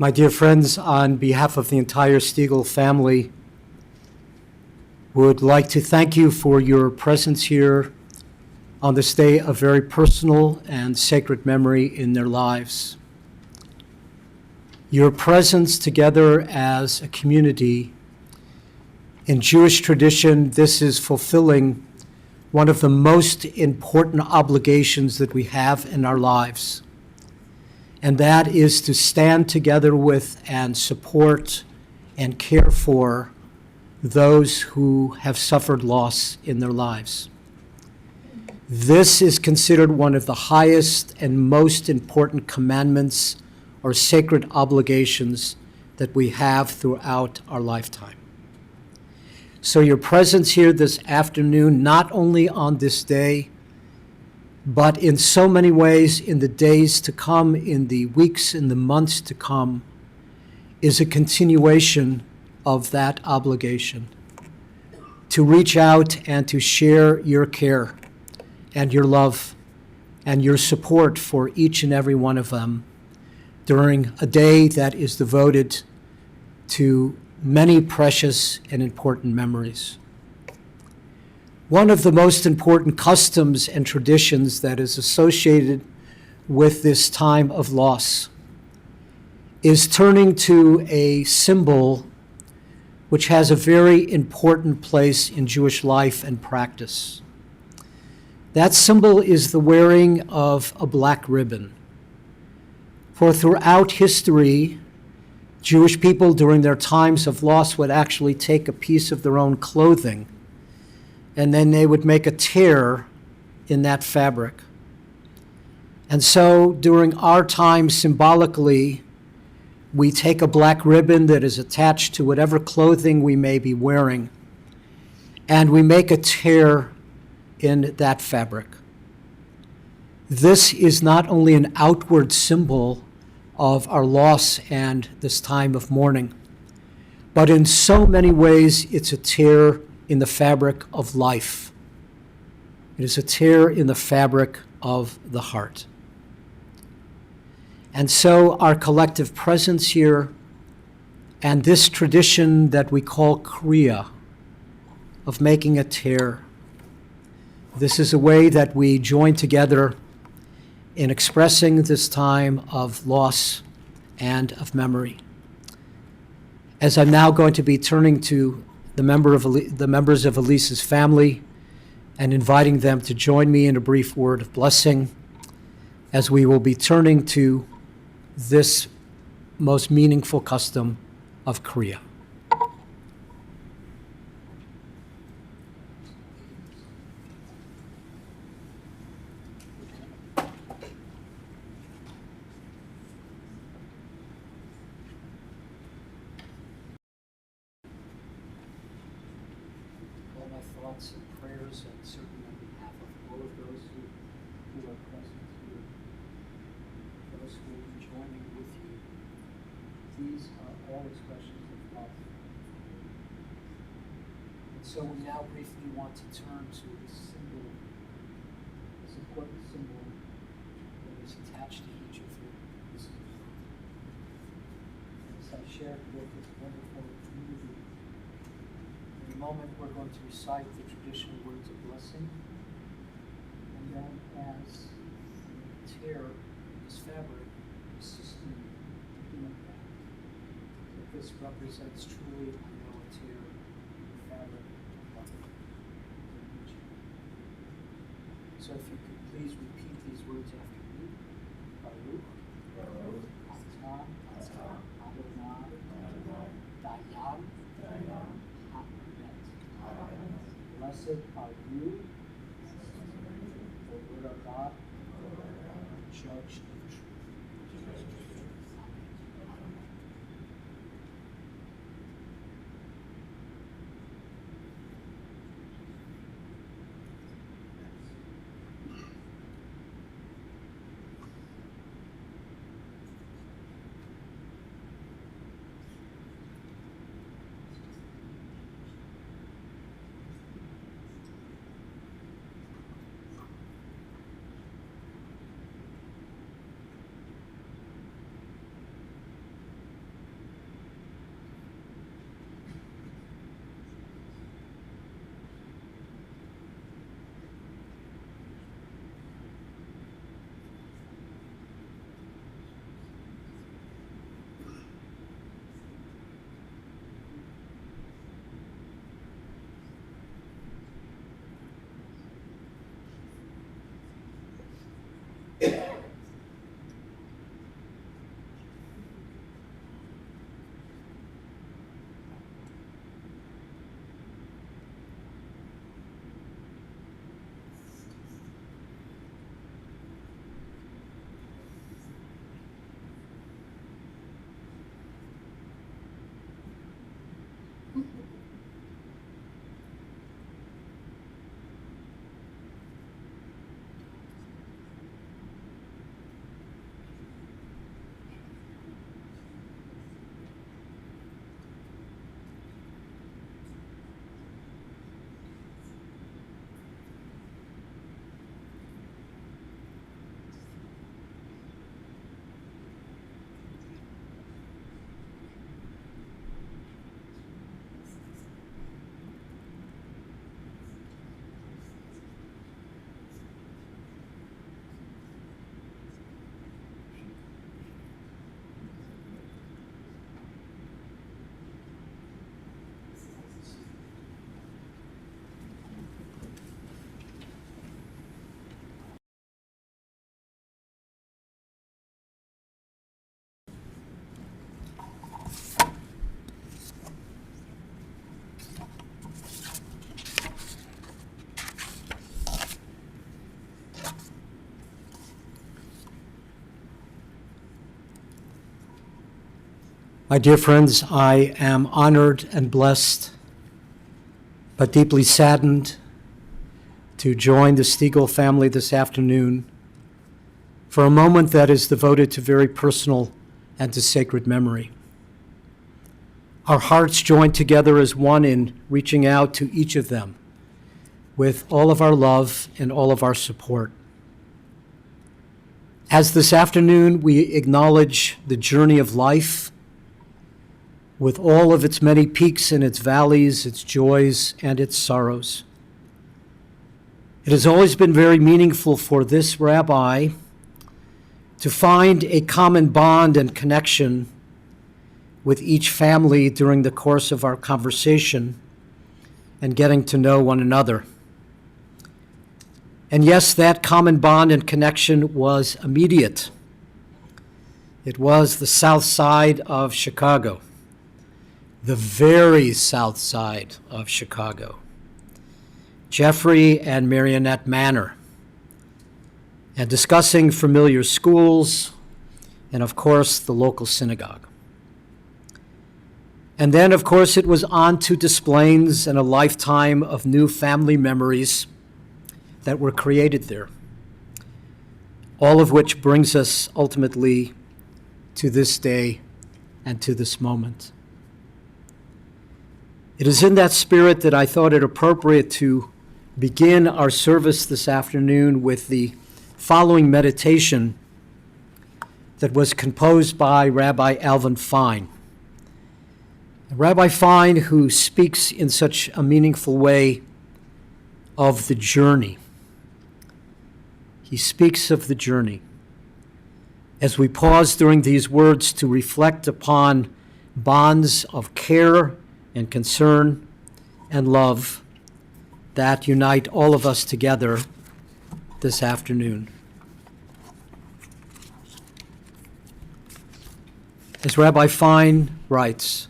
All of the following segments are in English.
My dear friends, on behalf of the entire Stegall family, would like to thank you for your presence here on this day of very personal and sacred memory in their lives. Your presence together as a community, in Jewish tradition, this is fulfilling one of the most important obligations that we have in our lives. And that is to stand together with and support and care for those who have suffered loss in their lives. This is considered one of the highest and most important commandments or sacred obligations that we have throughout our lifetime. So your presence here this afternoon, not only on this day, but in so many ways in the days to come, in the weeks, in the months to come, is a continuation of that obligation to reach out and to share your care and your love and your support for each and every one of them during a day that is devoted to many precious and important memories. One of the most important customs and traditions that is associated with this time of loss is turning to a symbol which has a very important place in Jewish life and practice. That symbol is the wearing of a black ribbon. For throughout history, Jewish people during their times of loss would actually take a piece of their own clothing and then they would make a tear in that fabric. And so during our time, symbolically, we take a black ribbon that is attached to whatever clothing we may be wearing, and we make a tear in that fabric. This is not only an outward symbol of our loss and this time of mourning, but in so many ways, it's a tear in the fabric of life. It is a tear in the fabric of the heart. And so our collective presence here and this tradition that we call Kriya, of making a tear, this is a way that we join together in expressing this time of loss and of memory. As I'm now going to be turning to the members of Elise's family and inviting them to join me in a brief word of blessing, as we will be turning to this most meaningful custom of Kriya. Thoughts and prayers, and certainly on behalf of all of those who are present here, those who will be joining with you. These are all expressions of love. And so we now briefly want to turn to this symbol, this important symbol that is attached to each of you. As I shared with this wonderful community, in a moment, we're going to recite the traditional words of blessing, and then as the tear in this fabric is sustained doing that. That this represents truly, I know, a tear in the fabric of love. So if you could please repeat these words after me. Baruch, Atah, Adonai, Dayan, Blessed are you, the Lord our God, judge of truth. My dear friends, I am honored and blessed, but deeply saddened to join the Stegall family this afternoon for a moment that is devoted to very personal and to sacred memory. Our hearts join together as one in reaching out to each of them with all of our love and all of our support. As this afternoon we acknowledge the journey of life with all of its many peaks and its valleys, its joys and its sorrows. It has always been very meaningful for this rabbi to find a common bond and connection with each family during the course of our conversation and getting to know one another. And yes, that common bond and connection was immediate. It was the south side of Chicago. The very south side of Chicago, Jeffrey and Marionette Manor, and discussing familiar schools and, of course, the local synagogue. And then, of course, it was on to Des Plaines and a lifetime of new family memories that were created there, all of which brings us ultimately to this day and to this moment. It is in that spirit that I thought it appropriate to begin our service this afternoon with the following meditation that was composed by Rabbi Alvin Fine. Rabbi Fine, who speaks in such a meaningful way of the journey. He speaks of the journey. As we pause during these words to reflect upon bonds of care and concern and love that unite all of us together this afternoon. As Rabbi Fine writes,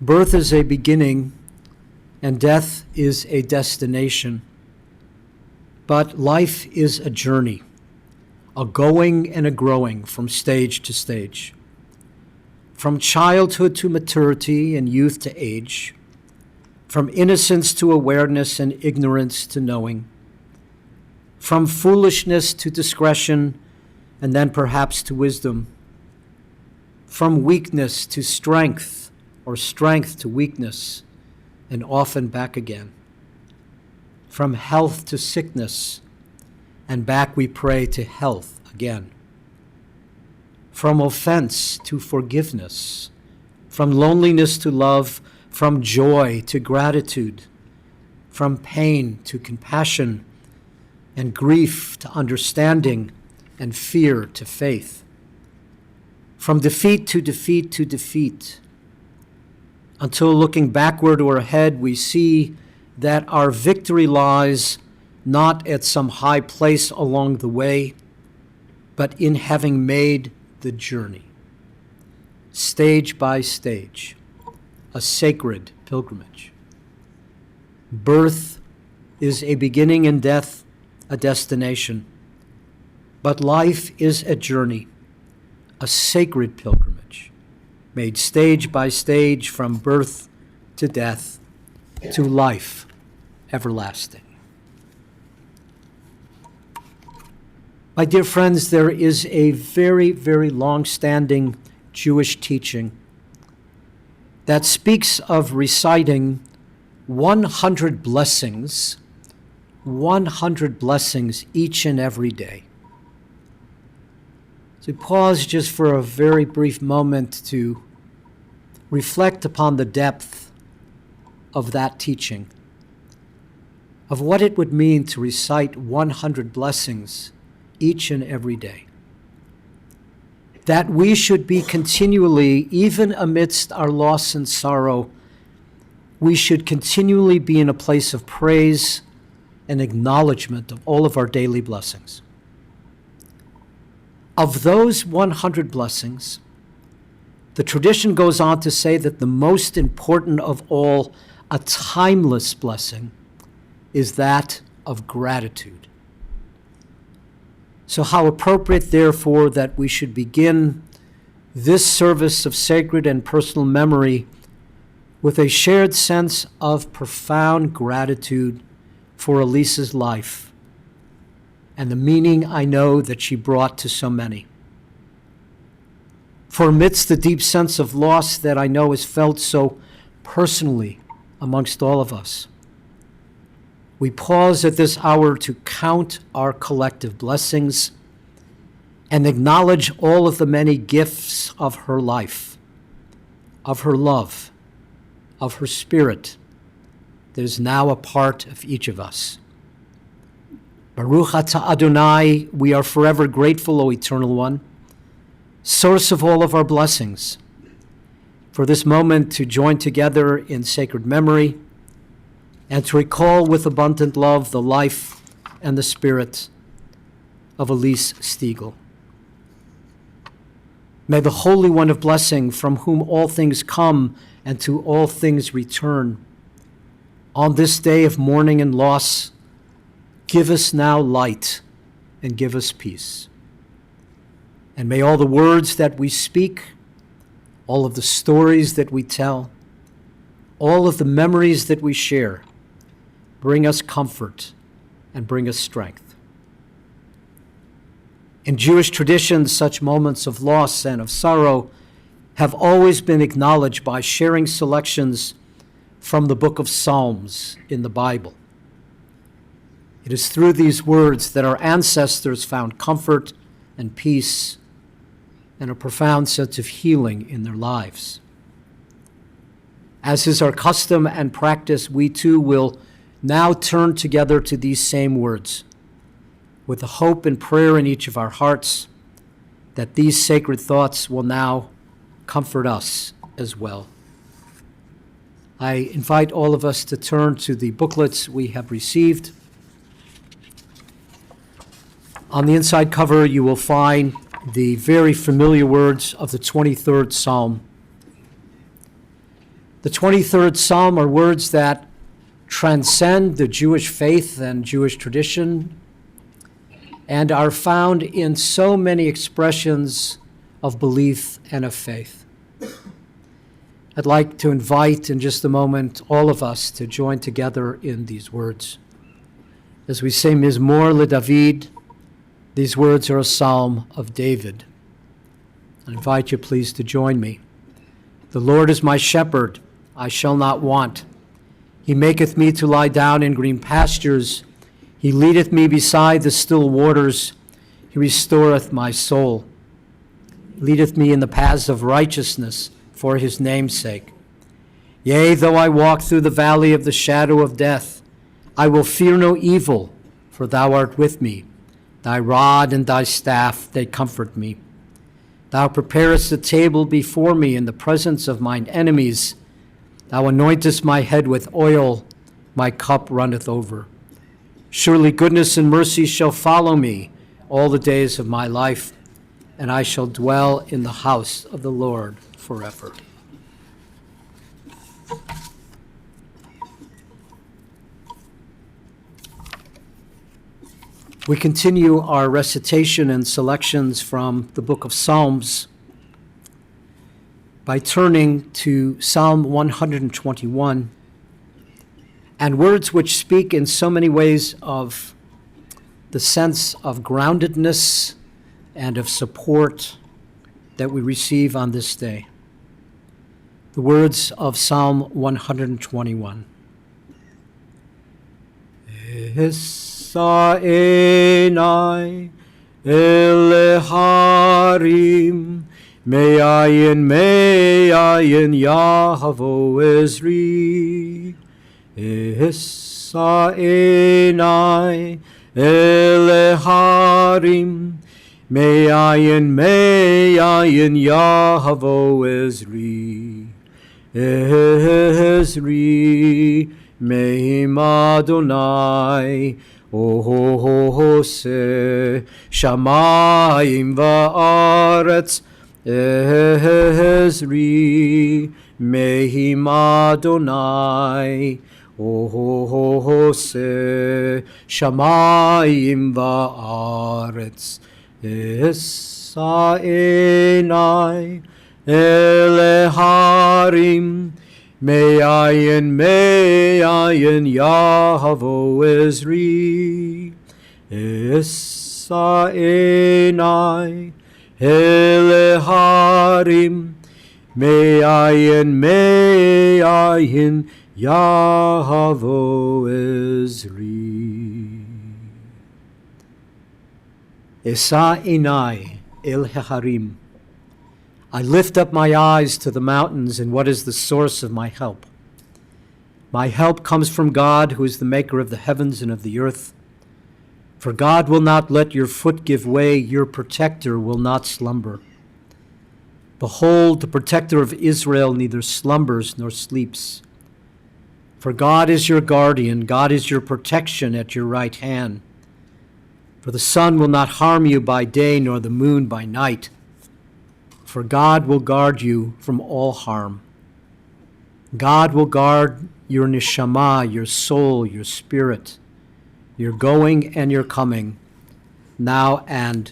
birth is a beginning and death is a destination, but life is a journey, a going and a growing from stage to stage. From childhood to maturity and youth to age, from innocence to awareness and ignorance to knowing, from foolishness to discretion and then perhaps to wisdom, from weakness to strength or strength to weakness and often back again, from health to sickness and back we pray to health again. From offense to forgiveness, from loneliness to love, from joy to gratitude, from pain to compassion, and grief to understanding, and fear to faith. From defeat to defeat to defeat, until looking backward or ahead, we see that our victory lies not at some high place along the way, but in having made the journey, stage by stage, a sacred pilgrimage. Birth is a beginning and death a destination, but life is a journey, a sacred pilgrimage, made stage by stage from birth to death to life everlasting. My dear friends, there is a very, very long-standing Jewish teaching that speaks of reciting 100 blessings, 100 blessings each and every day. So pause just for a very brief moment to reflect upon the depth of that teaching, of what it would mean to recite 100 blessings each and every day. That we should be continually, even amidst our loss and sorrow, we should continually be in a place of praise and acknowledgement of all of our daily blessings. Of those 100 blessings, the tradition goes on to say that the most important of all, a timeless blessing, is that of gratitude. So how appropriate, therefore, that we should begin this service of sacred and personal memory with a shared sense of profound gratitude for Elise's life and the meaning I know that she brought to so many. For amidst the deep sense of loss that I know is felt so personally amongst all of us, we pause at this hour to count our collective blessings and acknowledge all of the many gifts of her life, of her love, of her spirit that is now a part of each of us. Baruch atah Adonai, we are forever grateful, O Eternal One, source of all of our blessings, for this moment to join together in sacred memory and to recall with abundant love the life and the spirit of Elise Stiegel. May the Holy One of Blessing, from whom all things come and to all things return, on this day of mourning and loss, give us now light and give us peace. And may all the words that we speak, all of the stories that we tell, all of the memories that we share, bring us comfort and bring us strength. In Jewish tradition, such moments of loss and of sorrow have always been acknowledged by sharing selections from the book of Psalms in the Bible. It is through these words that our ancestors found comfort and peace and a profound sense of healing in their lives. As is our custom and practice, we too will now turn together to these same words, with the hope and prayer in each of our hearts that these sacred thoughts will now comfort us as well. I invite all of us to turn to the booklets we have received. On the inside cover, you will find the very familiar words of the 23rd Psalm. The 23rd Psalm are words that transcend the Jewish faith and Jewish tradition and are found in so many expressions of belief and of faith. I'd like to invite in just a moment all of us to join together in these words. As we say Mizmor LeDavid, these words are a psalm of David. I invite you please to join me. The Lord is my shepherd, I shall not want. He maketh me to lie down in green pastures. He leadeth me beside the still waters. He restoreth my soul. He leadeth me in the paths of righteousness for his name's sake. Yea, though I walk through the valley of the shadow of death, I will fear no evil, for thou art with me. Thy rod and thy staff, they comfort me. Thou preparest a table before me in the presence of mine enemies. Thou anointest my head with oil, my cup runneth over. Surely goodness and mercy shall follow me all the days of my life, and I shall dwell in the house of the Lord forever. We continue our recitation and selections from the book of Psalms by turning to Psalm 121, and words which speak in so many ways of the sense of groundedness and of support that we receive on this day. The words of Psalm 121. Esa enai eleharim me'ayin Yahavo Ezri. Esa enai eleharim me'ayin Yahavo Ezri. Ezri Mehim Adonai Ohose Shamayim Va'aretz. Ezri Mehim Adonai Ohose Shamayim Va'aretz. Esa enai eleharim me'ayin Yahavo Ezri. Esa enai eleharim me'ayin Yahavo Ezri. Esa enai el harim. I lift up my eyes to the mountains, and what is the source of my help? My help comes from God, who is the maker of the heavens and of the earth. For God will not let your foot give way, your protector will not slumber. Behold, the protector of Israel neither slumbers nor sleeps. For God is your guardian, God is your protection at your right hand. For the sun will not harm you by day, nor the moon by night. For God will guard you from all harm. God will guard your neshama, your soul, your spirit, your going and your coming, now and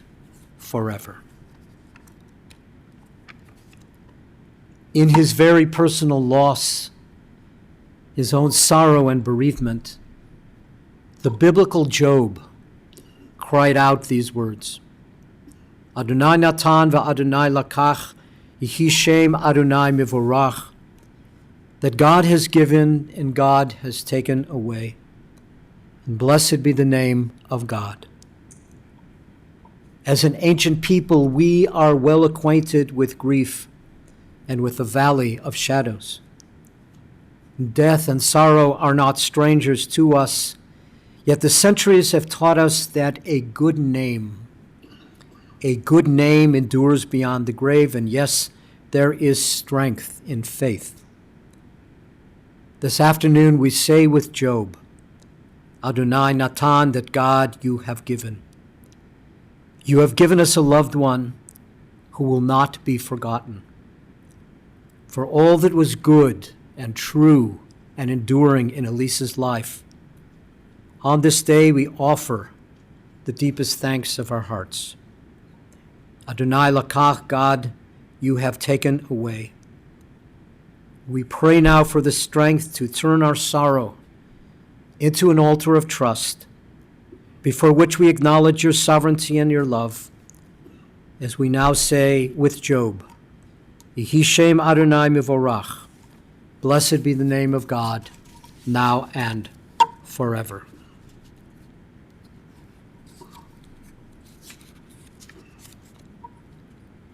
forever. In his very personal loss, his own sorrow and bereavement, the biblical Job cried out these words: Adonai Natan va'Adonai lakach, Yehi Shem Adonai mivorach. That God has given and God has taken away. And blessed be the name of God. As an ancient people, we are well acquainted with grief and with the valley of shadows. Death and sorrow are not strangers to us, yet the centuries have taught us that a good name endures beyond the grave, and yes, there is strength in faith. This afternoon we say with Job, Adonai Natan, that God you have given. You have given us a loved one who will not be forgotten. For all that was good and true and enduring in Elise's life, on this day we offer the deepest thanks of our hearts. Adonai lakach, God, you have taken away. We pray now for the strength to turn our sorrow into an altar of trust, before which we acknowledge your sovereignty and your love, as we now say with Job, Yehi Shem Adonai mivorach. Blessed be the name of God, now and forever.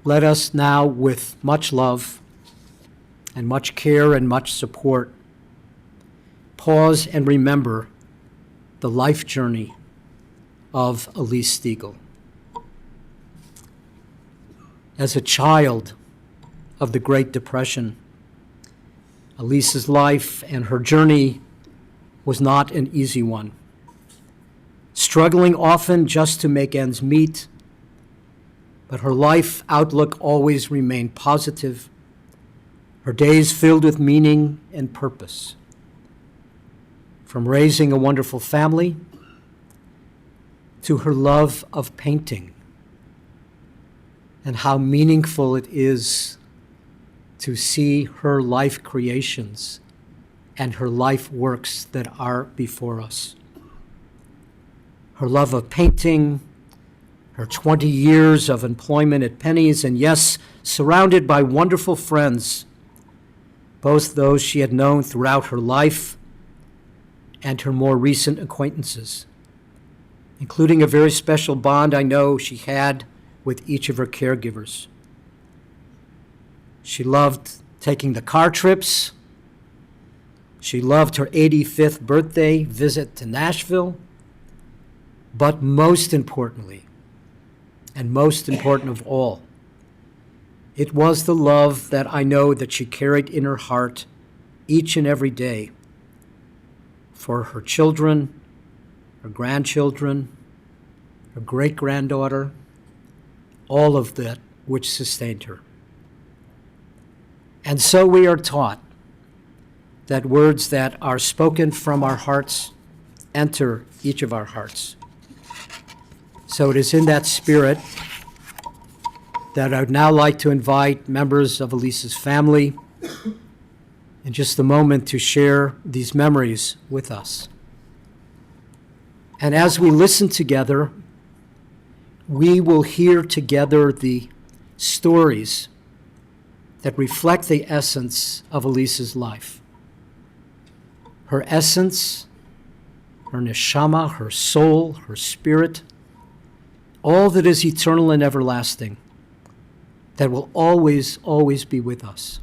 Let us now, with much love and much care and much support, pause and remember the life journey of Elise Stiegel. As a child of the Great Depression, Elise's life and her journey was not an easy one. struggling often just to make ends meet, but her life outlook always remained positive, her days filled with meaning and purpose. From raising a wonderful family to her love of painting and how meaningful it is to see her life creations and her life works that are before us. Her love of painting, her 20 years of employment at Penny's, and yes, surrounded by wonderful friends, both those she had known throughout her life and her more recent acquaintances, including a very special bond I know she had with each of her caregivers. She loved taking the car trips. She loved her 85th birthday visit to Nashville. But most importantly, and most important of all, it was the love that I know that she carried in her heart each and every day for her children, her grandchildren, her great-granddaughter, all of that which sustained her. And so we are taught that words that are spoken from our hearts enter each of our hearts. So it is in that spirit that I would now like to invite members of Elise's family in just a moment to share these memories with us. And as we listen together, we will hear together the stories that reflect the essence of Elise's life. Her essence, her neshama, her soul, her spirit, all that is eternal and everlasting, that will always, always be with us,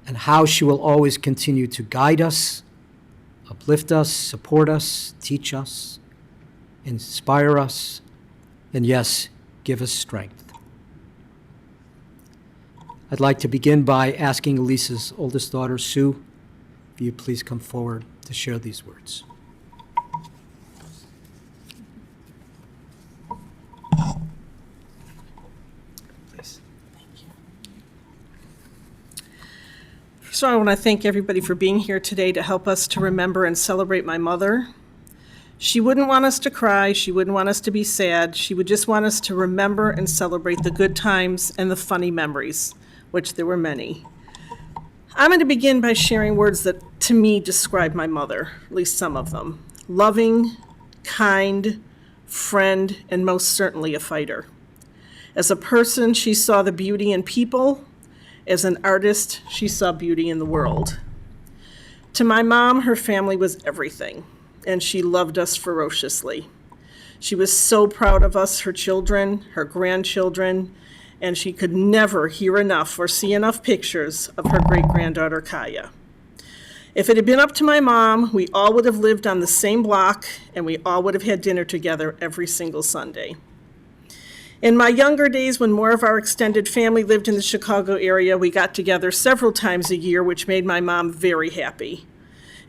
and how she will always continue to guide us, uplift us, support us, teach us, inspire us, and yes, give us strength. I'd like to begin by asking Elise's oldest daughter, Sue, if you please come forward to share these words. Please. Thank you. So I want to thank everybody for being here today to help us to remember and celebrate my mother. She wouldn't want us to cry. She wouldn't want us to be sad. She would just want us to remember and celebrate the good times and the funny memories, which there were many. I'm going to begin by sharing words that, to me, describe my mother, at least some of them. Loving, kind, friend, and most certainly a fighter. As a person, she saw the beauty in people. As an artist, she saw beauty in the world. To my mom, her family was everything, and she loved us ferociously. She was so proud of us, her children, her grandchildren, and she could never hear enough or see enough pictures of her great-granddaughter, Kaia. If it had been up to my mom, we all would have lived on the same block, and we all would have had dinner together every single Sunday. In my younger days, when more of our extended family lived in the Chicago area, we got together several times a year, which made my mom very happy.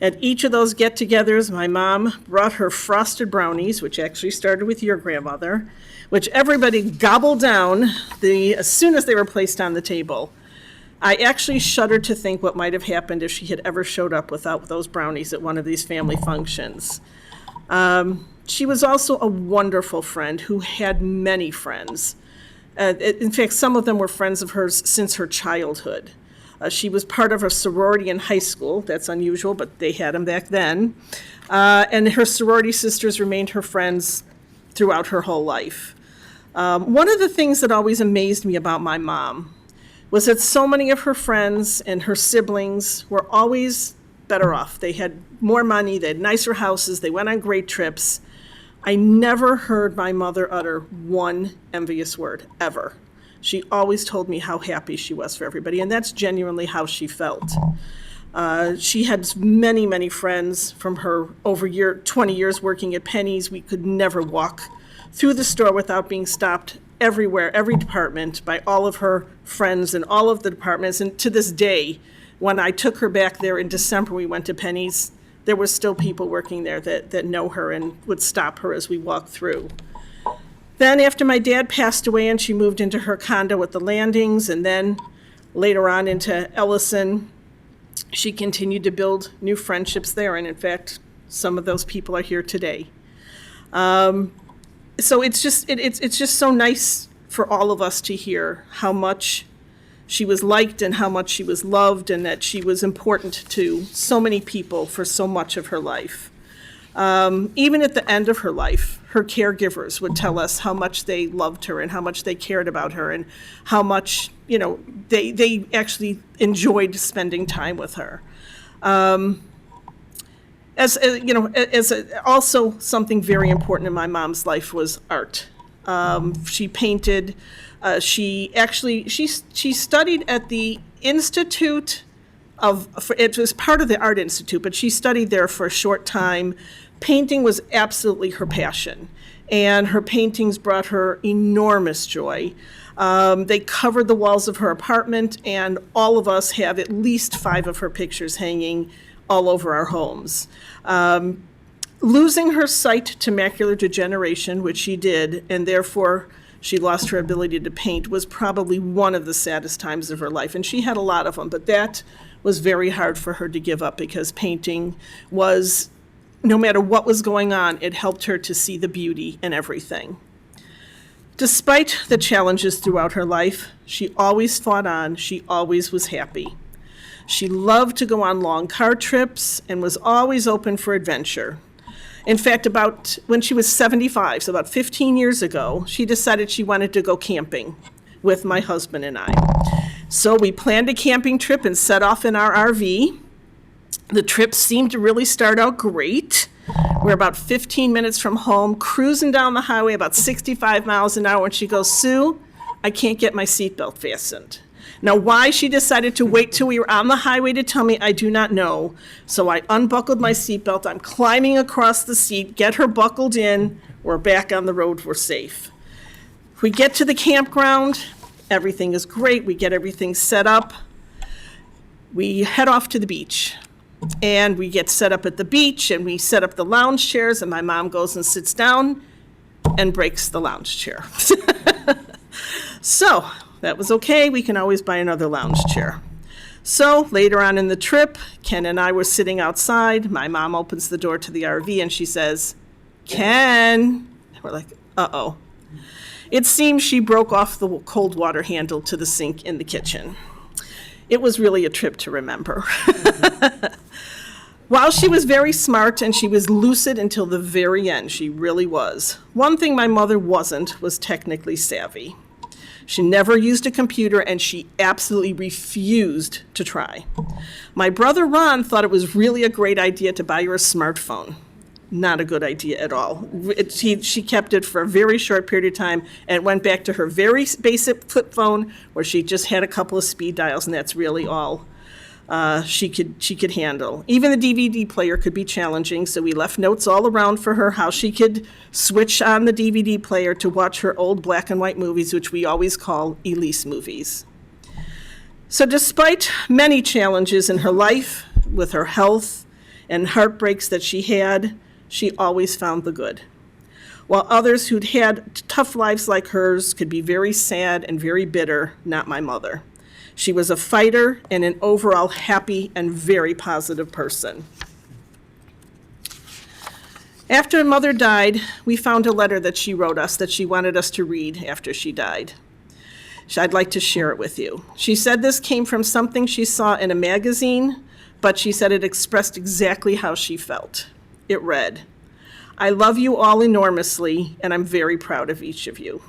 At each of those get-togethers, my mom brought her frosted brownies, which actually started with your grandmother, which everybody gobbled down as soon as they were placed on the table. I actually shuddered to think what might have happened if she had ever showed up without those brownies at one of these family functions. She was also a wonderful friend who had many friends. In fact, some of them were friends of hers since her childhood. She was part of a sorority in high school. That's unusual, but they had them back then. And her sorority sisters remained her friends throughout her whole life. One of the things that always amazed me about my mom was that so many of her friends and her siblings were always better off. They had more money, they had nicer houses, they went on great trips. I never heard my mother utter one envious word, ever. She always told me how happy she was for everybody, and that's genuinely how she felt. She had many, many friends from her 20 years working at Penny's. We could never walk through the store without being stopped everywhere, every department, by all of her friends in all of the departments. And to this day, when I took her back there in December, we went to Penny's, there were still people working there that know her and would stop her as we walked through. Then after my dad passed away and she moved into her condo at the Landings, and then later on into Ellison, she continued to build new friendships there. And in fact, some of those people are here today. So it's just so nice for all of us to hear how much she was liked and how much she was loved, and that she was important to so many people for so much of her life. Even at the end of her life, her caregivers would tell us how much they loved her and how much they cared about her and how much, they actually enjoyed spending time with her. Also something very important in my mom's life was art. She painted. She studied at the Institute it was part of the Art Institute, but she studied there for a short time. Painting was absolutely her passion, and her paintings brought her enormous joy. They covered the walls of her apartment, and all of us have at least 5 of her pictures hanging all over our homes. Losing her sight to macular degeneration, which she did, and therefore she lost her ability to paint, was probably one of the saddest times of her life. And she had a lot of them, but that was very hard for her to give up, because painting was, no matter what was going on, it helped her to see the beauty in everything. Despite the challenges throughout her life, she always fought on. She always was happy. She loved to go on long car trips and was always open for adventure. In fact, when she was 75, so about 15 years ago, she decided she wanted to go camping with my husband and I. So we planned a camping trip and set off in our RV. The trip seemed to really start out great. We're about 15 minutes from home, cruising down the highway about 65 miles an hour, and she goes, "Sue, I can't get my seatbelt fastened." Now, why she decided to wait till we were on the highway to tell me, I do not know. So I unbuckled my seatbelt. I'm climbing across the seat, get her buckled in. We're back on the road. We're safe. We get to the campground. Everything is great. We get everything set up. We head off to the beach. And we get set up at the beach, and we set up the lounge chairs, and my mom goes and sits down and breaks the lounge chair. So that was okay. We can always buy another lounge chair. So later on in the trip, Ken and I were sitting outside. My mom opens the door to the RV and she says, "Ken." We're like, uh-oh. It seems she broke off the cold water handle to the sink in the kitchen. It was really a trip to remember. While she was very smart and she was lucid until the very end, she really was. One thing my mother wasn't was technically savvy. She never used a computer, and she absolutely refused to try. My brother Ron thought it was really a great idea to buy her a smartphone. Not a good idea at all. She kept it for a very short period of time and went back to her very basic flip phone, where she just had a couple of speed dials, and that's really all she could handle. Even the DVD player could be challenging, so we left notes all around for her how she could switch on the DVD player to watch her old black and white movies, which we always call Elise movies. So despite many challenges in her life, with her health and heartbreaks that she had, she always found the good. While others who'd had tough lives like hers could be very sad and very bitter, not my mother. She was a fighter and an overall happy and very positive person. After Mother died, we found a letter that she wrote us that she wanted us to read after she died. I'd like to share it with you. She said this came from something she saw in a magazine, but she said it expressed exactly how she felt. It read, "I love you all enormously, and I'm very proud of each of you.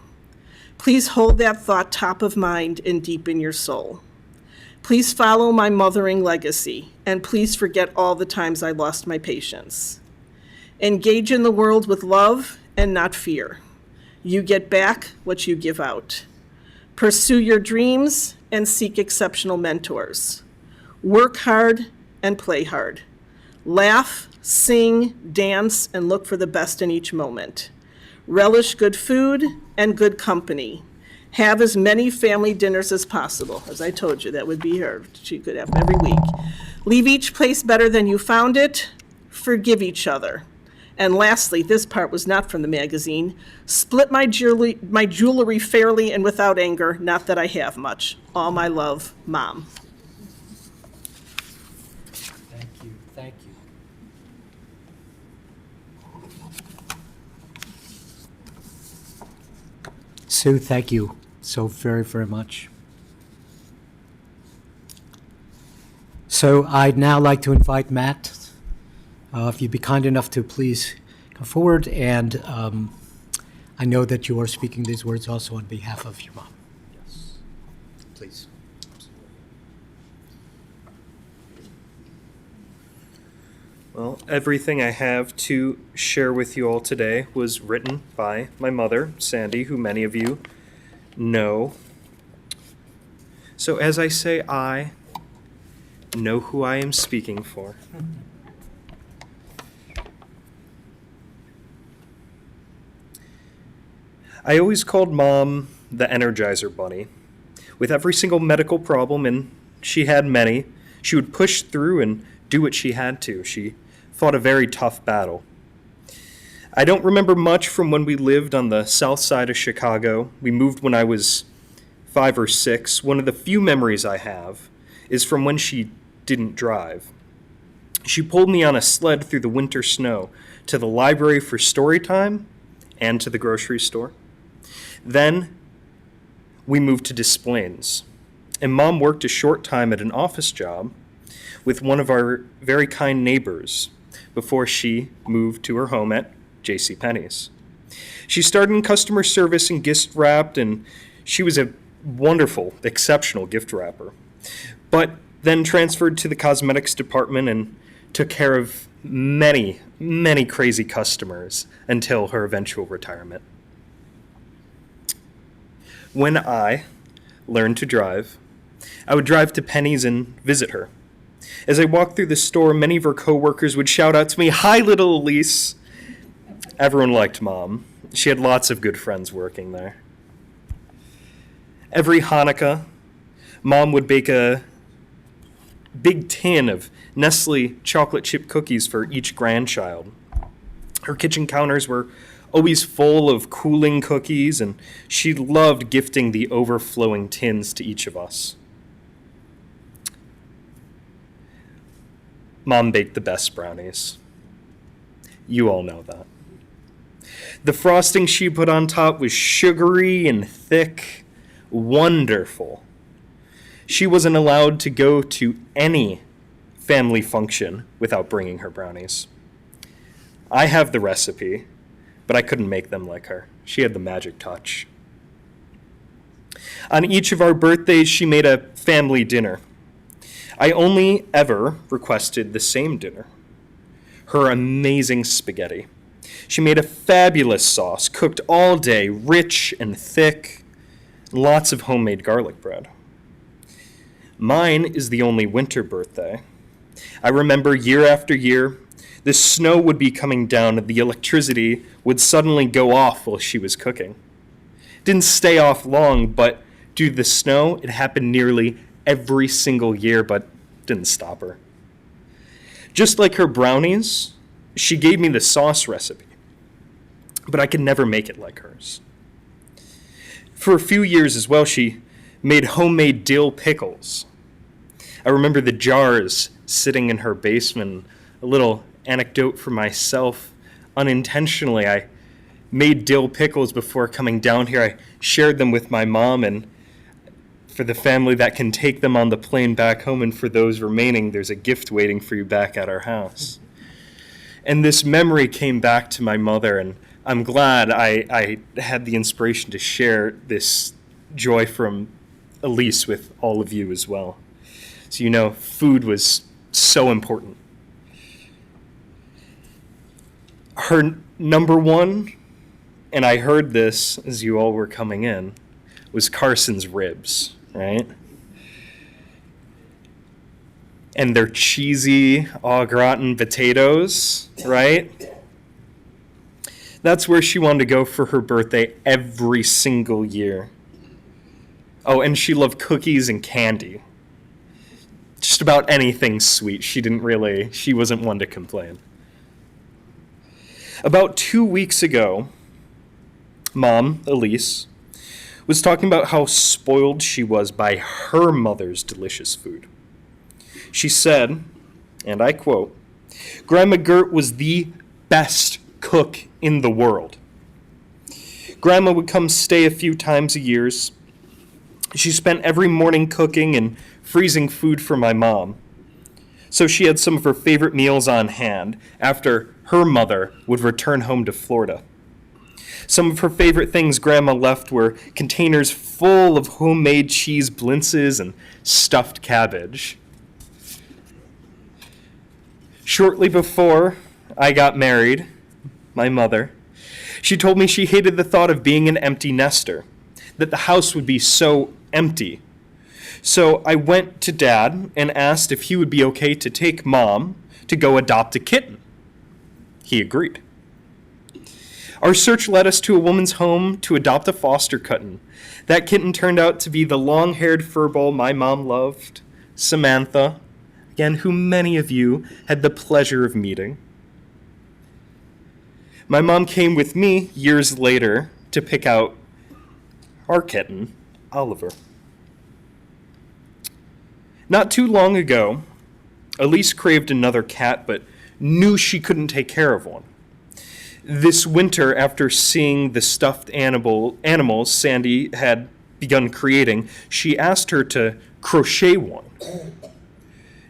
Please hold that thought top of mind and deep in your soul. Please follow my mothering legacy, and please forget all the times I lost my patience. Engage in the world with love and not fear. You get back what you give out. Pursue your dreams and seek exceptional mentors. Work hard and play hard. Laugh, sing, dance, and look for the best in each moment. Relish good food and good company. Have as many family dinners as possible." As I told you, that would be her. She could have every week. "Leave each place better than you found it. forgive each other. And lastly, this part was not from the magazine, split my jewelry fairly and without anger, not that I have much. All my love, Mom. Thank you, thank you. Sue, thank you so very, very much. So I'd now like to invite Matt, if you'd be kind enough to please come forward, and I know that you are speaking these words also on behalf of your mom. Yes, please. Well, everything I have to share with you all today was written by my mother, Sandy, who many of you know. So as I say, I know who I am speaking for. I always called Mom the Energizer Bunny. With every single medical problem, and she had many, she would push through and do what she had to. She fought a very tough battle. I don't remember much from when we lived on the south side of Chicago. We moved when I was 5 or 6. One of the few memories I have is from when she didn't drive. She pulled me on a sled through the winter snow to the library for story time and to the grocery store. Then we moved to Des Plaines, and Mom worked a short time at an office job with one of our very kind neighbors before she moved to her home at JCPenney's. She started in customer service and gift wrapped, and she was a wonderful, exceptional gift wrapper, but then transferred to the cosmetics department and took care of many, many crazy customers until her eventual retirement. When I learned to drive, I would drive to Penny's and visit her. As I walked through the store, many of her coworkers would shout out to me, "Hi, little Elise." Everyone liked Mom. She had lots of good friends working there. Every Hanukkah, Mom would bake a big tin of Nestle chocolate chip cookies for each grandchild. Her kitchen counters were always full of cooling cookies, and she loved gifting the overflowing tins to each of us. Mom baked the best brownies. You all know that. The frosting she put on top was sugary and thick, wonderful. She wasn't allowed to go to any family function without bringing her brownies. I have the recipe, but I couldn't make them like her. She had the magic touch. On each of our birthdays, she made a family dinner. I only ever requested the same dinner. Her amazing spaghetti. She made a fabulous sauce, cooked all day, rich and thick, lots of homemade garlic bread. Mine is the only winter birthday. I remember year after year, the snow would be coming down and the electricity would suddenly go off while she was cooking. Didn't stay off long, but due to the snow, it happened nearly every single year, but didn't stop her. Just like her brownies, she gave me the sauce recipe, but I could never make it like hers. For a few years as well, she made homemade dill pickles. I remember the jars sitting in her basement. A little anecdote for myself. Unintentionally, I made dill pickles before coming down here. I shared them with my mom, and for the family that can take them on the plane back home, and for those remaining, there's a gift waiting for you back at our house. And this memory came back to my mother, and I'm glad I had the inspiration to share this joy from Elise with all of you as well. So you know, food was so important. Her number one, and I heard this as you all were coming in, was Carson's ribs, right? And their cheesy au gratin potatoes, right? That's where she wanted to go for her birthday every single year. Oh, and she loved cookies and candy. Just about anything sweet. She wasn't one to complain. About 2 weeks ago, Mom, Elise, was talking about how spoiled she was by her mother's delicious food. She said, and I quote, "Grandma Gert was the best cook in the world. Grandma would come stay a few times a year. She spent every morning cooking and freezing food for my mom, so she had some of her favorite meals on hand after her mother would return home to Florida. Some of her favorite things Grandma left were containers full of homemade cheese blintzes and stuffed cabbage. Shortly before I got married, my mother, she told me she hated the thought of being an empty nester, that the house would be so empty. So I went to Dad and asked if he would be okay to take Mom to go adopt a kitten. He agreed. Our search led us to a woman's home to adopt a foster kitten. That kitten turned out to be the long-haired furball my mom loved, Samantha, again, who many of you had the pleasure of meeting. My mom came with me years later to pick out our kitten, Oliver. Not too long ago, Elise craved another cat, but knew she couldn't take care of one. This winter, after seeing the stuffed animals Sandy had begun creating, she asked her to crochet one.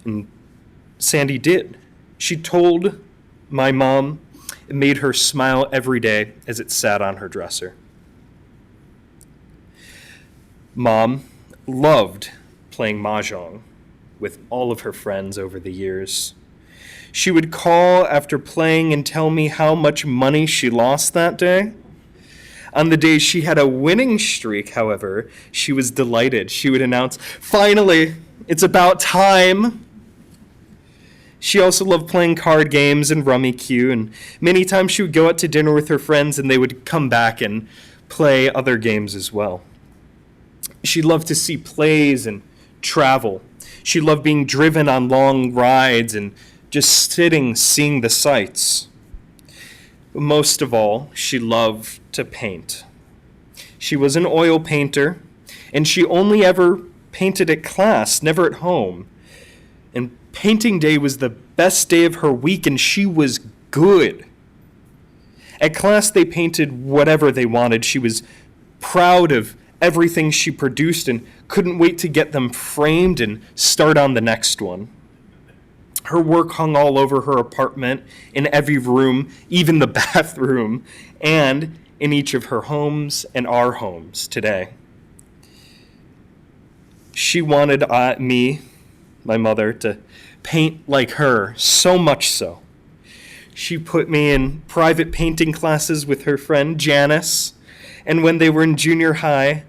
And Sandy did. She told my mom it made her smile every day as it sat on her dresser. Mom loved playing mahjong with all of her friends over the years. She would call after playing and tell me how much money she lost that day. On the days she had a winning streak, however, she was delighted. She would announce, "Finally, it's about time." She also loved playing card games and Rummy Cue, and many times she would go out to dinner with her friends and they would come back and play other games as well. She loved to see plays and travel. She loved being driven on long rides and just sitting, seeing the sights. But most of all, she loved to paint. She was an oil painter, and she only ever painted at class, never at home. And painting day was the best day of her week, and she was good. At class, they painted whatever they wanted. She was proud of everything she produced and couldn't wait to get them framed and start on the next one. Her work hung all over her apartment, in every room, even the bathroom, and in each of her homes and our homes today. She wanted me, my mother, to paint like her, so much so. She put me in private painting classes with her friend Janice, and when they were in junior high,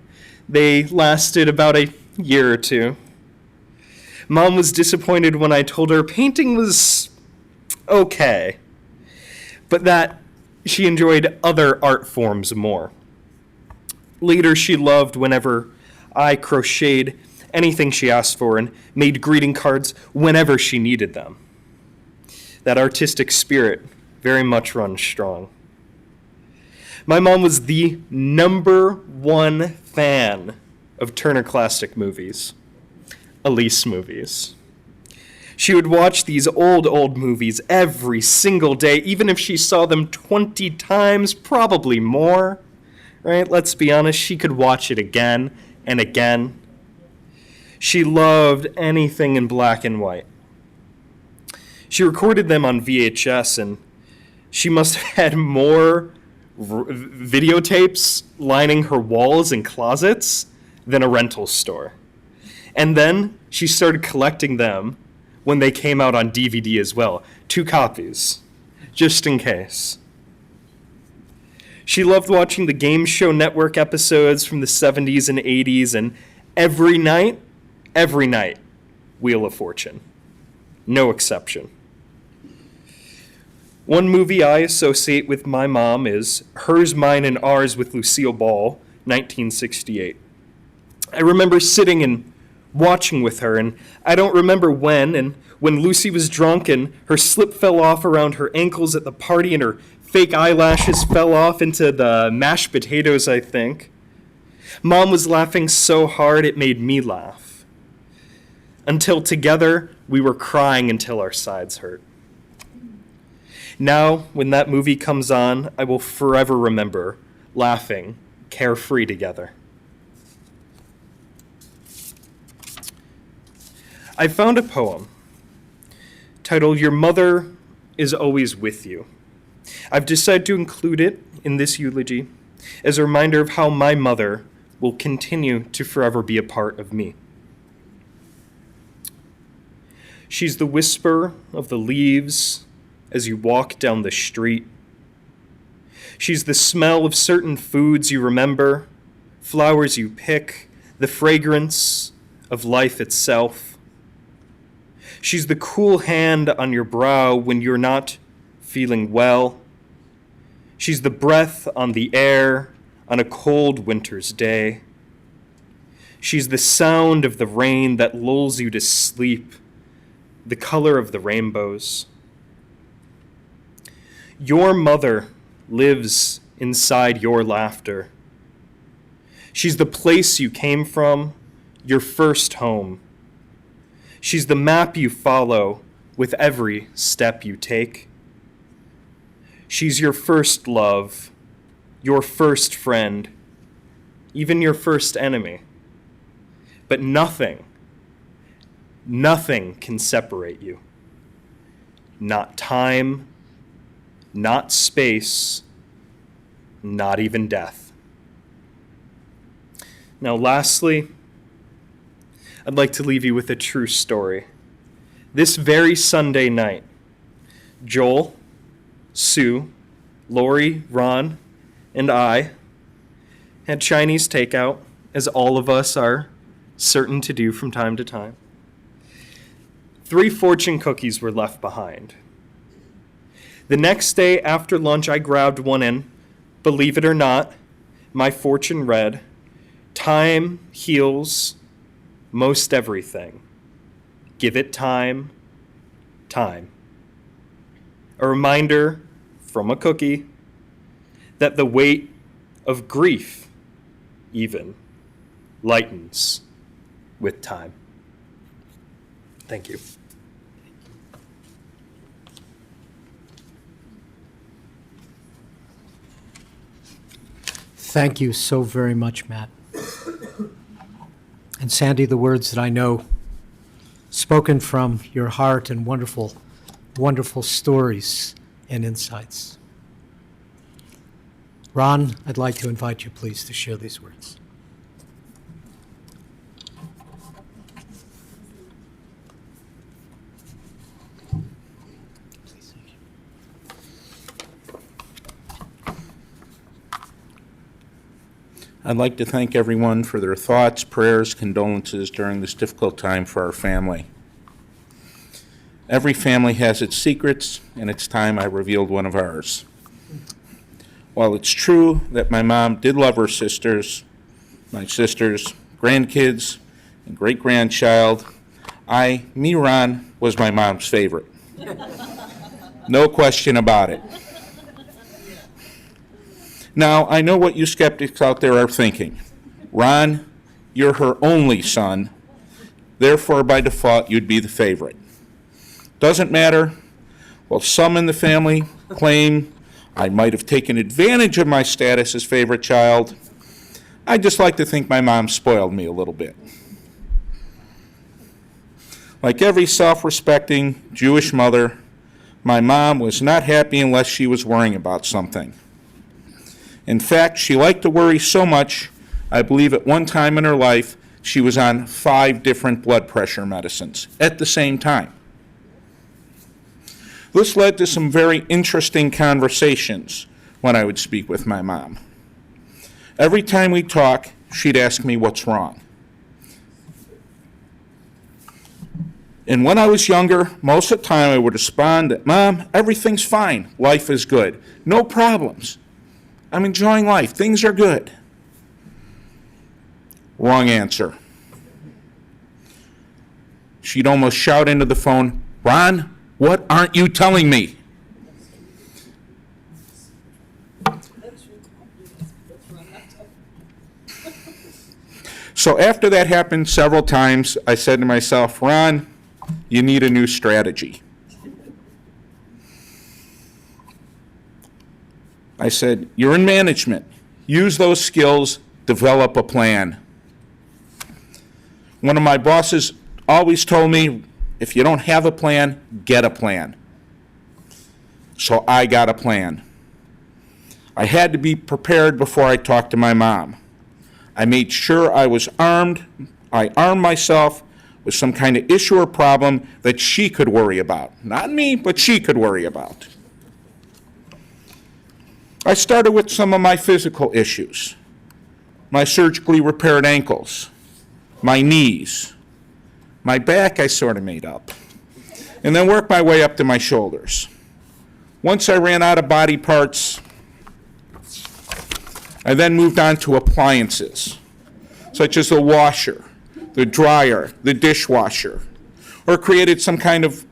they lasted about a year or two. Mom was disappointed when I told her painting was okay, but that she enjoyed other art forms more. Later, she loved whenever I crocheted anything she asked for and made greeting cards whenever she needed them. That artistic spirit very much runs strong. My mom was the #1 fan of Turner Classic Movies, Elise movies. She would watch these old movies every single day, even if she saw them 20 times, probably more, right? Let's be honest, she could watch it again and again. She loved anything in black and white. She recorded them on VHS, and she must have had more videotapes lining her walls and closets than a rental store. And then she started collecting them when they came out on DVD as well. 2 copies, just in case. She loved watching the Game Show Network episodes from the 70s and 80s, and every night, Wheel of Fortune. No exception. One movie I associate with my mom is Hers, Mine, and Ours with Lucille Ball, 1968. I remember sitting and watching with her, and I don't remember when Lucy was drunk and her slip fell off around her ankles at the party and her Fake eyelashes fell off into the mashed potatoes, I think. Mom was laughing so hard it made me laugh. Until together, we were crying until our sides hurt. Now, when that movie comes on, I will forever remember laughing, carefree together. I found a poem titled Your Mother is Always With You. I've decided to include it in this eulogy as a reminder of how my mother will continue to forever be a part of me. She's the whisper of the leaves as you walk down the street. She's the smell of certain foods you remember, flowers you pick, the fragrance of life itself. She's the cool hand on your brow when you're not feeling well. She's the breath on the air on a cold winter's day. She's the sound of the rain that lulls you to sleep, the color of the rainbows. Your mother lives inside your laughter. She's the place you came from, your first home. She's the map you follow with every step you take. She's your first love, your first friend, even your first enemy. But nothing can separate you. Not time, not space, not even death. Now, lastly, I'd like to leave you with a true story. This very Sunday night, Joel, Sue, Laurie, Ron, and I had Chinese takeout, as all of us are certain to do from time to time. 3 fortune cookies were left behind. The next day after lunch, I grabbed one and, believe it or not, my fortune read, "Time heals most everything. Give it time, time." A reminder from a cookie that the weight of grief even lightens with time. Thank you. Thank you so very much, Matt. And Sandy, the words that I know spoken from your heart and wonderful, wonderful stories and insights. Ron, I'd like to invite you, please, to share these words. I'd like to thank everyone for their thoughts, prayers, condolences during this difficult time for our family. Every family has its secrets, and it's time I revealed one of ours. While it's true that my mom did love her sisters, my sisters, grandkids, and great-grandchild, me, Ron, was my mom's favorite. No question about it. Now, I know what you skeptics out there are thinking. Ron, you're her only son, therefore by default you'd be the favorite. Doesn't matter. Well, some in the family claim I might have taken advantage of my status as favorite child. I just like to think my mom spoiled me a little bit. Like every self-respecting Jewish mother, my mom was not happy unless she was worrying about something. In fact, she liked to worry so much, I believe at one time in her life, she was on 5 different blood pressure medicines at the same time. This led to some very interesting conversations when I would speak with my mom. Every time we'd talk, she'd ask me what's wrong. And when I was younger, most of the time I would respond that, "Mom, everything's fine. Life is good. No problems. I'm enjoying life. Things are good." Wrong answer. She'd almost shout into the phone, "Ron, what aren't you telling me?" So after that happened several times, I said to myself, Ron, you need a new strategy. I said, you're in management. Use those skills, develop a plan. One of my bosses always told me, if you don't have a plan, get a plan. So I got a plan. I had to be prepared before I talked to my mom. I made sure I was armed. I armed myself with some kind of issue or problem that she could worry about. Not me, but she could worry about. I started with some of my physical issues. My surgically repaired ankles, my knees, my back I sort of made up, and then worked my way up to my shoulders. Once I ran out of body parts, I then moved on to appliances, such as the washer, the dryer, the dishwasher, or created some kind of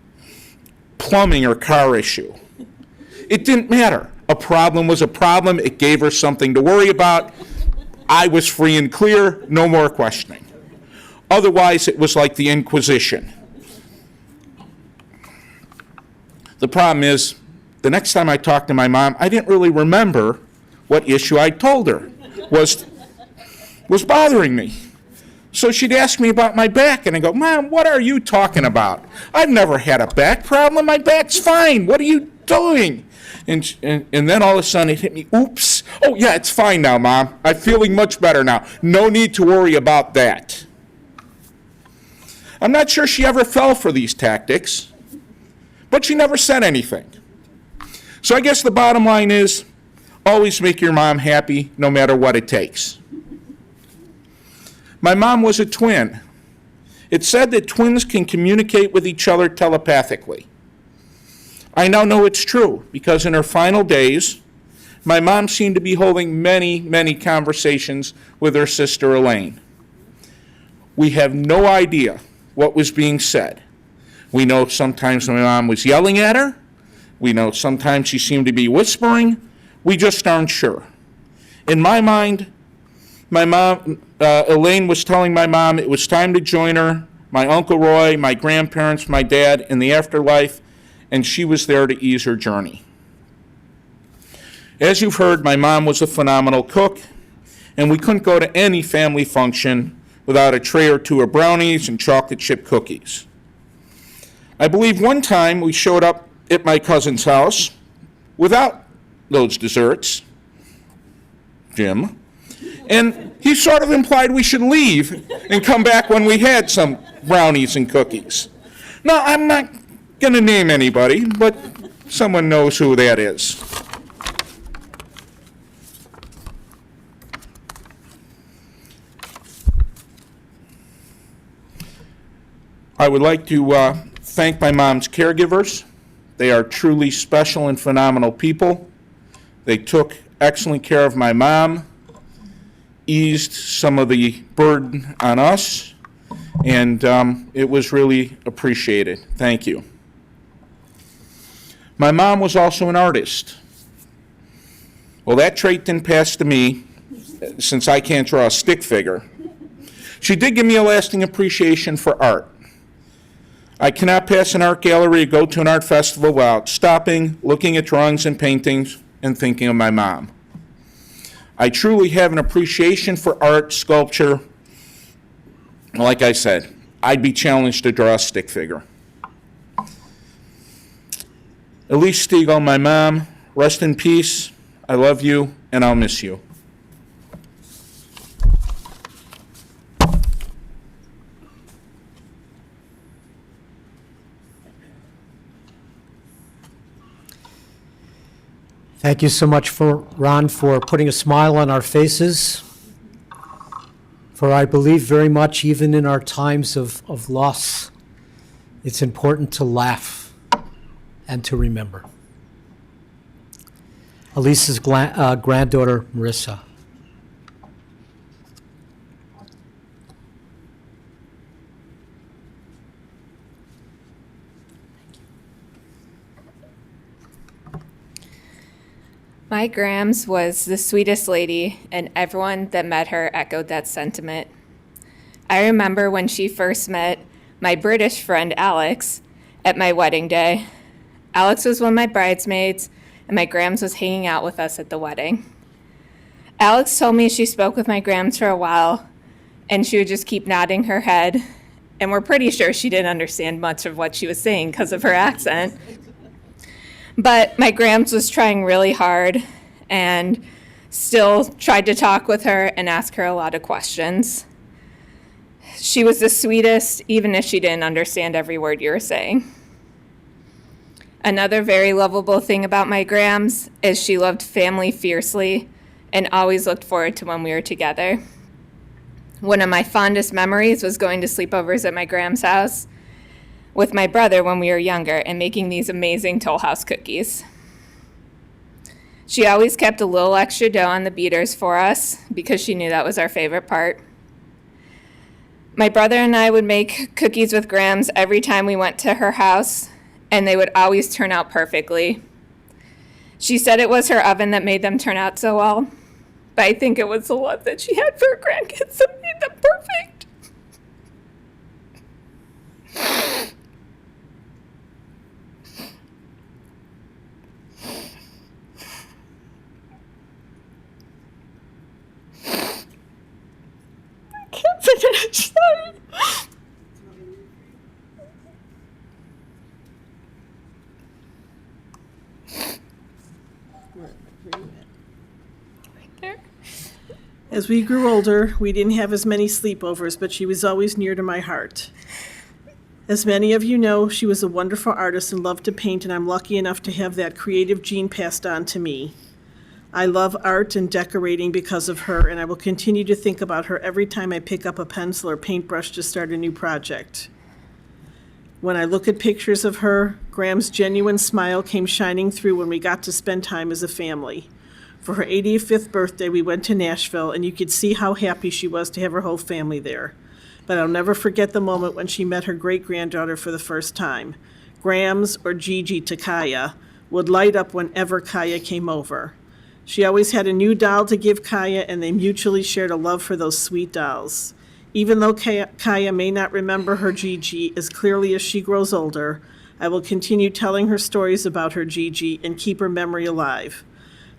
plumbing or car issue. It didn't matter. A problem was a problem. It gave her something to worry about. I was free and clear, no more questioning. Otherwise, it was like the Inquisition. The problem is, the next time I talked to my mom, I didn't really remember what issue I told her was bothering me. So she'd ask me about my back, and I go, Mom, what are you talking about? I've never had a back problem. My back's fine. What are you doing? And then all of a sudden it hit me, oops. Oh, yeah, it's fine now, Mom. I'm feeling much better now. No need to worry about that. I'm not sure she ever fell for these tactics, but she never said anything. So I guess the bottom line is, always make your mom happy, no matter what it takes. My mom was a twin. It's said that twins can communicate with each other telepathically. I now know it's true, because in her final days, my mom seemed to be holding many, many conversations with her sister Elaine. We have no idea what was being said. We know sometimes my mom was yelling at her. We know sometimes she seemed to be whispering. We just aren't sure. In my mind, my mom, Elaine was telling my mom it was time to join her, my Uncle Roy, my grandparents, my dad in the afterlife, and she was there to ease her journey. As you've heard, my mom was a phenomenal cook, and we couldn't go to any family function without a tray or two of brownies and chocolate chip cookies. I believe one time we showed up at my cousin's house without those desserts, Jim, and he sort of implied we should leave and come back when we had some brownies and cookies. No, I'm not going to name anybody, but someone knows who that is. I would like to thank my mom's caregivers. They are truly special and phenomenal people. They took excellent care of my mom, eased some of the burden on us, and it was really appreciated. Thank you. My mom was also an artist. Well, that trait didn't pass to me, since I can't draw a stick figure. She did give me a lasting appreciation for art. I cannot pass an art gallery or go to an art festival without stopping, looking at drawings and paintings, and thinking of my mom. I truly have an appreciation for art, sculpture. Like I said, I'd be challenged to draw a stick figure. Elise Stiegel, my mom, rest in peace. I love you, and I'll miss you. Thank you so much, Ron, for putting a smile on our faces. For I believe very much, even in our times of loss, it's important to laugh and to remember. Elise's granddaughter, Marissa. My My Grams was the sweetest lady, and everyone that met her echoed that sentiment. I remember when she first met my British friend Alex at my wedding day. Alex was one of my bridesmaids, and my Grams was hanging out with us at the wedding. Alex told me she spoke with my Grams for a while, and she would just keep nodding her head, and we're pretty sure she didn't understand much of what she was saying because of her accent. But my Grams was trying really hard and still tried to talk with her and ask her a lot of questions. She was the sweetest, even if she didn't understand every word you were saying. Another very lovable thing about my Grams is she loved family fiercely and always looked forward to when we were together. One of my fondest memories was going to sleepovers at my Grams' house with my brother when we were younger and making these amazing Toll House cookies. She always kept a little extra dough on the beaters for us because she knew that was our favorite part. My brother and I would make cookies with Grams every time we went to her house, and they would always turn out perfectly. She said it was her oven that made them turn out so well, but I think it was the love that she had for her grandkids that made them perfect. I can't finish, sorry. As we grew older, we didn't have as many sleepovers, but she was always near to my heart. As many of you know, she was a wonderful artist and loved to paint, and I'm lucky enough to have that creative gene passed on to me. I love art and decorating because of her, and I will continue to think about her every time I pick up a pencil or paintbrush to start a new project. When I look at pictures of her, Graham's genuine smile came shining through when we got to spend time as a family. For her 85th birthday, we went to Nashville, and you could see how happy she was to have her whole family there. But I'll never forget the moment when she met her great-granddaughter for the first time. Grams, or Gigi to Kaia, would light up whenever Kaia came over. She always had a new doll to give Kaia, and they mutually shared a love for those sweet dolls. Even though Kaia may not remember her Gigi as clearly as she grows older, I will continue telling her stories about her Gigi and keep her memory alive.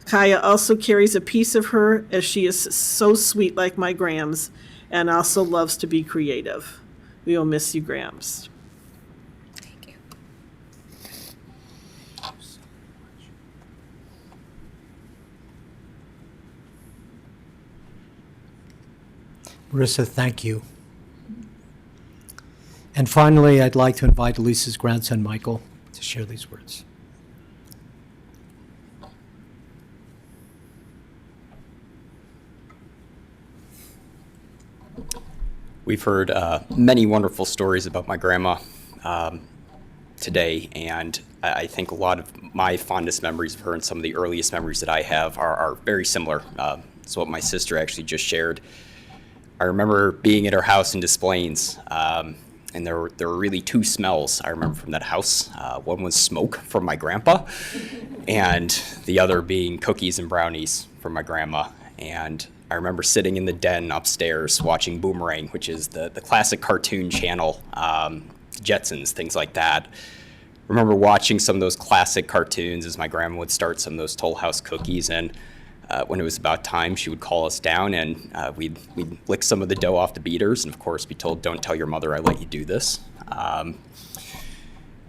Kaia also carries a piece of her, as she is so sweet like my Grams, and also loves to be creative. We will miss you, Grams. Thank you. Marissa, thank you. And finally, I'd like to invite Elise's grandson, Michael, to share these words. We've heard many wonderful stories about my grandma today, and I think a lot of my fondest memories of her and some of the earliest memories that I have are very similar. It's what my sister actually just shared. I remember being at her house in Des Plaines, and there were really two smells I remember from that house. One was smoke from my grandpa, and the other being cookies and brownies from my grandma. And I remember sitting in the den upstairs watching Boomerang, which is the classic cartoon channel, Jetsons, things like that. Remember watching some of those classic cartoons as my grandma would start some of those Toll House cookies, and when it was about time, she would call us down, and we'd lick some of the dough off the beaters, and of course be told, "Don't tell your mother I let you do this."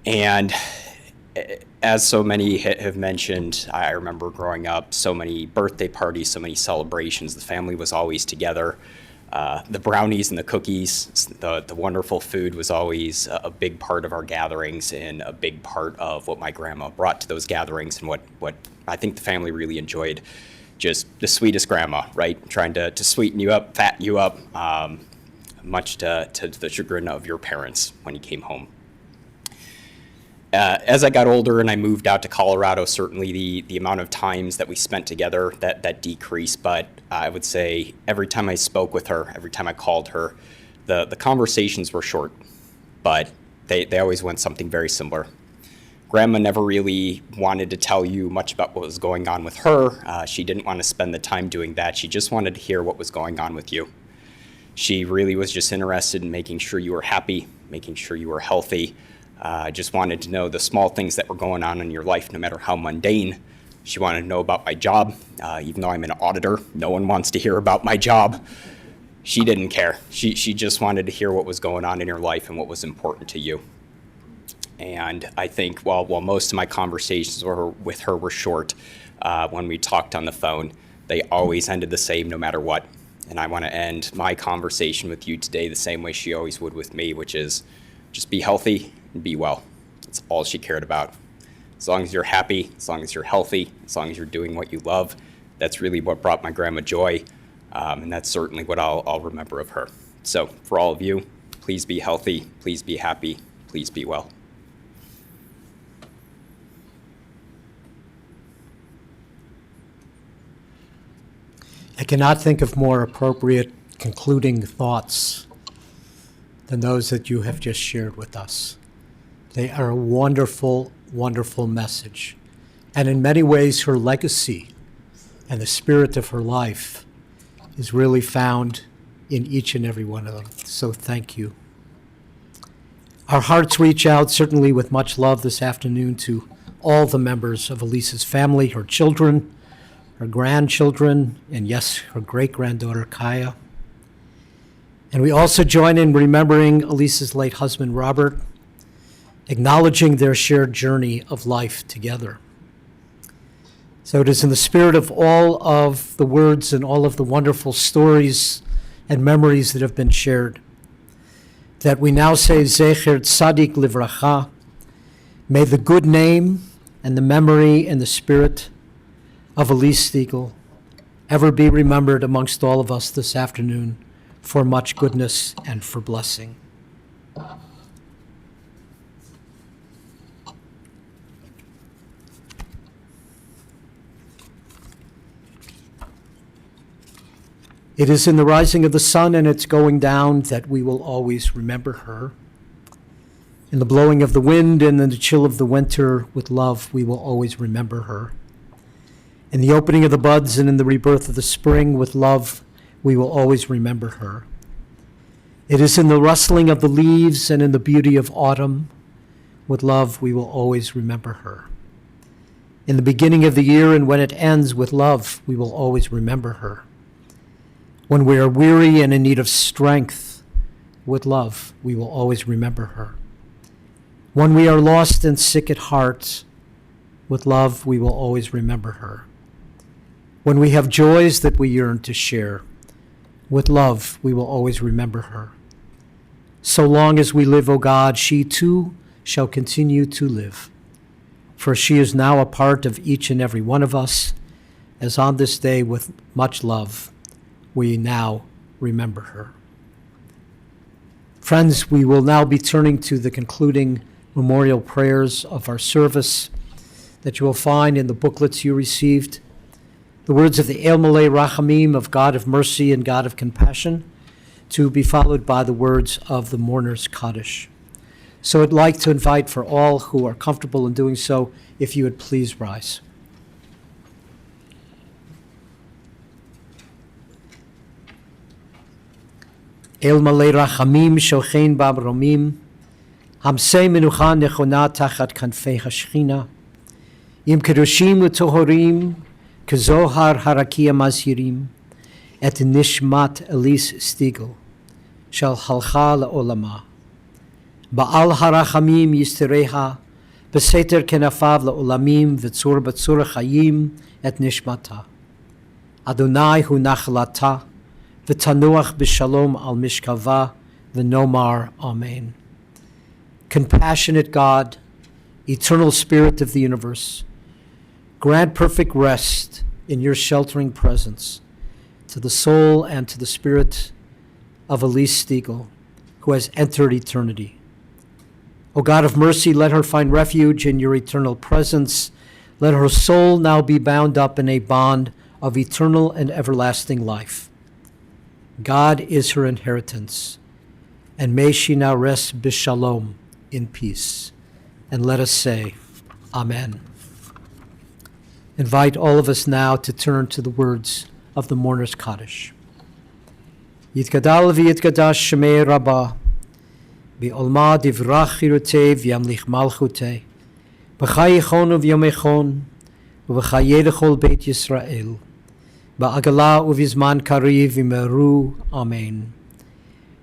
And as so many have mentioned, I remember growing up, so many birthday parties, so many celebrations. The family was always together. The brownies and the cookies, the wonderful food was always a big part of our gatherings and a big part of what my grandma brought to those gatherings and what I think the family really enjoyed. Just the sweetest grandma, right? Trying to sweeten you up, fatten you up, much to the chagrin of your parents when you came home. As I got older and I moved out to Colorado, certainly the amount of times that we spent together, that decreased. But I would say every time I spoke with her, every time I called her, the conversations were short, but they always went something very similar. Grandma never really wanted to tell you much about what was going on with her. She didn't want to spend the time doing that. She just wanted to hear what was going on with you. She really was just interested in making sure you were happy, making sure you were healthy. Just wanted to know the small things that were going on in your life, no matter how mundane. She wanted to know about my job. Even though I'm an auditor, no one wants to hear about my job. She didn't care. She just wanted to hear what was going on in your life and what was important to you. And I think while most of my conversations with her were short, when we talked on the phone, they always ended the same no matter what. And I want to end my conversation with you today the same way she always would with me, which is just be healthy and be well. That's all she cared about. As long as you're happy, as long as you're healthy, as long as you're doing what you love, that's really what brought my grandma joy. And that's certainly what I'll remember of her. So for all of you, please be healthy, please be happy, please be well. I cannot think of more appropriate concluding thoughts than those that you have just shared with us. They are a wonderful, wonderful message. And in many ways, her legacy and the spirit of her life is really found in each and every one of them. So thank you. Our hearts reach out, certainly with much love this afternoon, to all the members of Elise's family, her children, her grandchildren, and yes, her great-granddaughter, Kaia. And we also join in remembering Elise's late husband, Robert, acknowledging their shared journey of life together. So it is in the spirit of all of the words and all of the wonderful stories and memories that have been shared that we now say, Zecher Tzadik Livracha, may the good name and the memory and the spirit of Elise Stiegel ever be remembered amongst all of us this afternoon for much goodness and for blessing. It is in the rising of the sun and its going down that we will always remember her. In the blowing of the wind and in the chill of the winter, with love, we will always remember her. In the opening of the buds and in the rebirth of the spring, with love, we will always remember her. It is in the rustling of the leaves and in the beauty of autumn, with love, we will always remember her. In the beginning of the year and when it ends, with love, we will always remember her. When we are weary and in need of strength, with love, we will always remember her. When we are lost and sick at heart, with love, we will always remember her. When we have joys that we yearn to share, with love, we will always remember her. So long as we live, O God, she too shall continue to live. For she is now a part of each and every one of us, as on this day with much love, we now remember her. Friends, we will now be turning to the concluding memorial prayers of our service that you will find in the booklets you received. The words of the El Malei Rachamim, of God of mercy and God of compassion, to be followed by the words of the mourner's Kaddish. So I'd like to invite for all who are comfortable in doing so, if you would please rise. El Malei Rachamim Shochein Bamromim, Hamsei Menucha Nechona Tachat Kanfei Hashchina, Im Kedoshim U'Tohorim, Kezohar Harakia Mazhirim, Et Nishmat Elise Stiegel, Shal Halcha La'olama, Ba'al Harachamim Yistereha, Beseter Kenafav La'olamim, V'tzur B'tzur Chayim, Et Nishmata, Adonai Hu Nachlata, V'tanuach B'shalom Al Mishkava, V'nomar Amen. Compassionate God, eternal Spirit of the universe, grant perfect rest in your sheltering presence to the soul and to the spirit of Elise Stiegel, who has entered eternity. O God of mercy, let her find refuge in your eternal presence. Let her soul now be bound up in a bond of eternal and everlasting life. God is her inheritance, and may she now rest b'shalom, in peace. And let us say, Amen. Invite all of us now to turn to the words of the Mourner's Kaddish. Yitgadal v'yitgadash shemei Rabbah, v'olma divrach chirutei v'yamlich malchutei, b'chai yichon v'yom v'chayei l'chol beit Yisrael, ba'agala uv'izman kariv v'meru. Amen.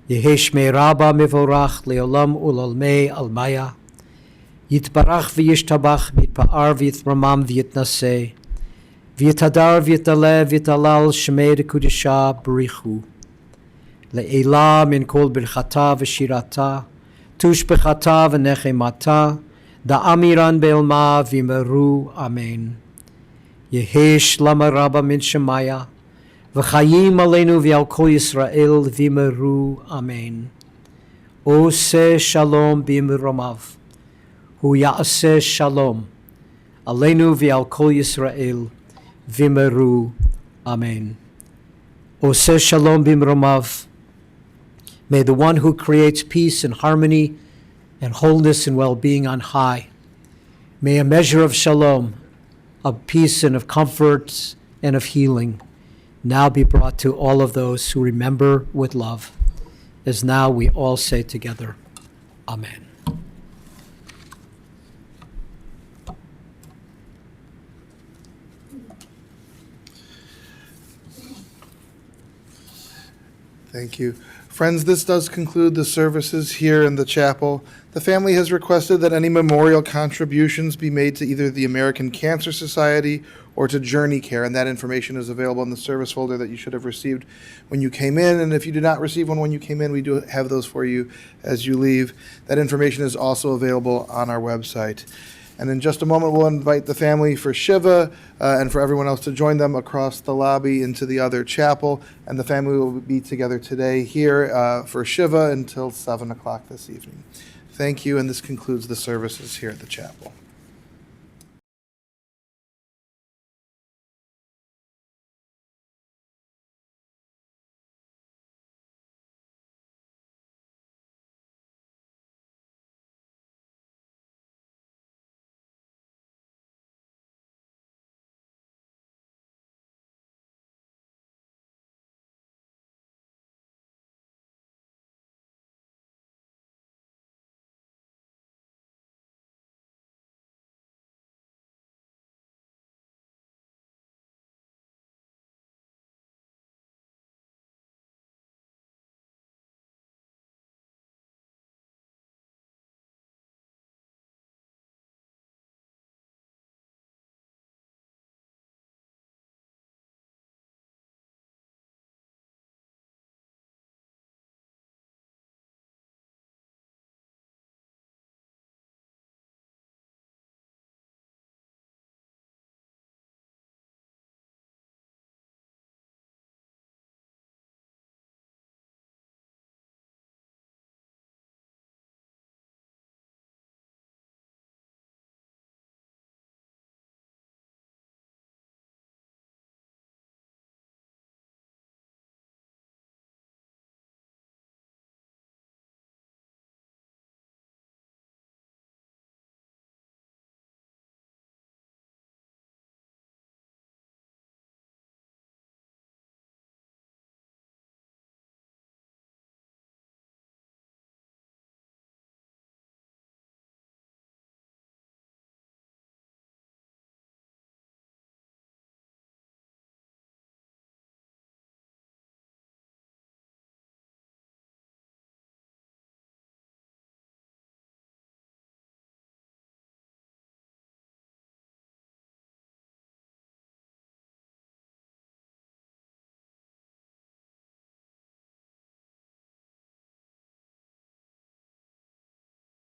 Yehi shmei Rabbah mevorach leolam ulolmei almaya, yitbarach v'yishtabach v'yitpa'ar v'yitramam v'yitnaseh, v'yitadar v'yitale v'yitalal shmei dekudisha b'richu. Le'ela min kol birchata v'shirata, tushbechata v'nechemata, da'amiran be'elma v'meru. Amen. Yehesh lama Rabba min Shemaya, v'chayim aleinu v'al kol Yisrael v'meru. Amen. Ose shalom b'imromav, hu ya'aseh shalom, aleinu v'al kol Yisrael v'meru. Amen. Ose shalom b'imromav. May the one who creates peace and harmony and wholeness and well-being on high, may a measure of shalom, of peace and of comfort and of healing, now be brought to all of those who remember with love, as now we all say together, Amen. Thank you. Friends, this does conclude the services here in the chapel. The family has requested that any memorial contributions be made to either the American Cancer Society or to Journey Care, and that information is available in the service folder that you should have received when you came in. And if you did not receive one when you came in, we do have those for you as you leave. That information is also available on our website. And in just a moment, we'll invite the family for Shiva and for everyone else to join them across the lobby into the other chapel. And the family will be together today here for Shiva until 7 o'clock this evening. Thank you, and this concludes the services here at the chapel.